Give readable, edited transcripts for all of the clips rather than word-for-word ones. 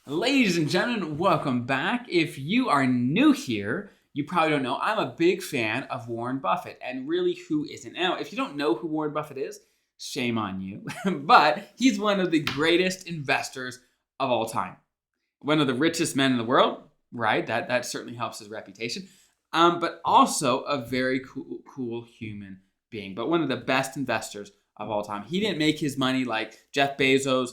Ladies and gentlemen, welcome back. If you are new here, you probably don't know, I'm a big fan of Warren Buffett, and really, who isn't? Now, if you don't know who Warren Buffett is, shame on you, but he's one of the greatest investors of all time. One of the richest men in the world, right? That certainly helps his reputation, but also a very cool human being, but one of the best investors of all time. He didn't make his money like Jeff Bezos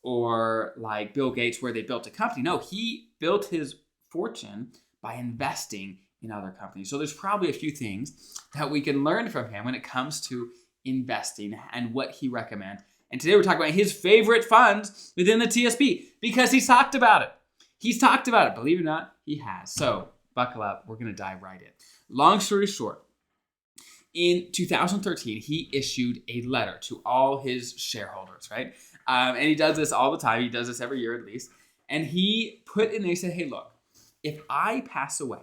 or like Bill Gates, where they built a company. No, he built his fortune by investing in other companies. So there's probably a few things that we can learn from him when it comes to investing and what he recommends. And today we're talking about his favorite funds within the TSP because he's talked about it. He's talked about it. Believe it or not, he has. So buckle up. We're going to dive right in. Long story short, in 2013, he issued a letter to all his shareholders, right? And he does this all the time. He does this every year at least. And he put in there, he said, hey, look, if I pass away,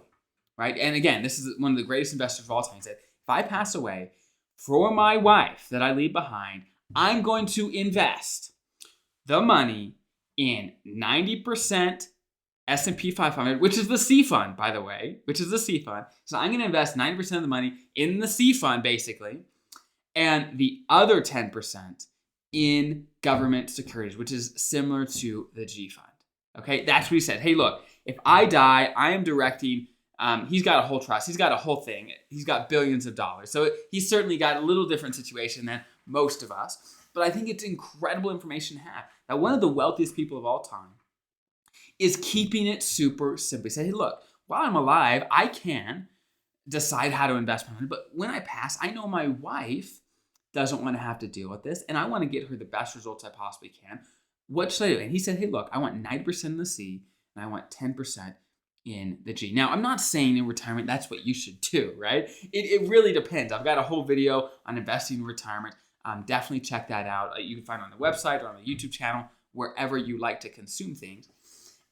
right? And again, this is one of the greatest investors of all time. He said, if I pass away, for my wife that I leave behind, I'm going to invest the money in 90% S&P 500, which is the C fund, by the way, which is the C fund. So I'm going to invest 90% of the money in the C fund, basically, and the other 10% in government securities, which is similar to the G fund. Okay, that's what he said. Hey, look, if I die, I am directing. He's got a whole trust. He's got a whole thing. He's got billions of dollars. So he's certainly got a little different situation than most of us. But I think it's incredible information to have. Now, one of the wealthiest people of all time is keeping it super simple. Say, hey, look, while I'm alive, I can decide how to invest my money. But when I pass, I know my wife doesn't want to have to deal with this, and I want to get her the best results I possibly can. What should I do? And he said, hey, look, I want 90% in the C, and I want 10% in the G. Now, I'm not saying in retirement that's what you should do, right? It really depends. I've got a whole video on investing in retirement. Definitely check that out. You can find it on the website or on the YouTube channel, wherever you like to consume things.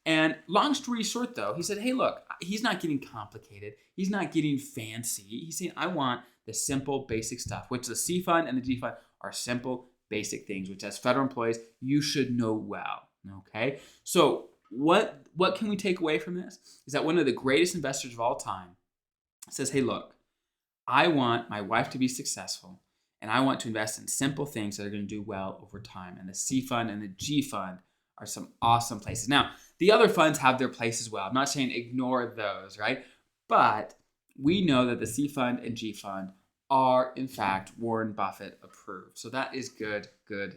And long story short, though, he said, hey, look, he's not getting complicated. He's not getting fancy. He's saying, I want the simple, basic stuff, which the C fund and the G fund are simple, basic things, which as federal employees, you should know well, okay? So what can we take away from this? Is that one of the greatest investors of all time says, hey, look, I want my wife to be successful, and I want to invest in simple things that are going to do well over time. And the C fund and the G fund are some awesome places. Now, the other funds have their place as well. I'm not saying ignore those, right? But we know that the C fund and G fund are, in fact, Warren Buffett approved. So that is good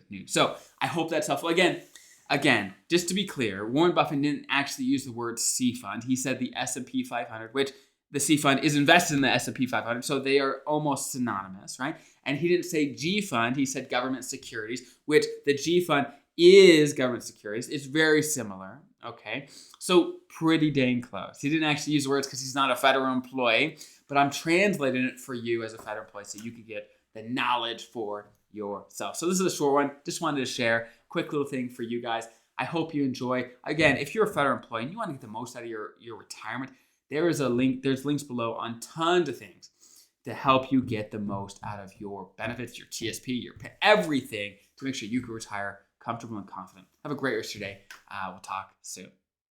news. So I hope that's helpful. Again, just to be clear, Warren Buffett didn't actually use the word C fund. He said the S&P 500, which the C fund is invested in the S&P 500, so they are almost synonymous, right? And he didn't say G fund. He said government securities, which the G fund is government securities. It's very similar, okay? So pretty dang close. He didn't actually use the words because he's not a federal employee, but I'm translating it for you as a federal employee so you can get the knowledge for yourself. So this is a short one. Just wanted to share a quick little thing for you guys. I hope you enjoy. Again, if you're a federal employee and you want to get the most out of your retirement, there is a link. There's links below on tons of things to help you get the most out of your benefits, your TSP, your everything to make sure you can retire comfortable and confident. Have a great rest of your day. We'll talk soon.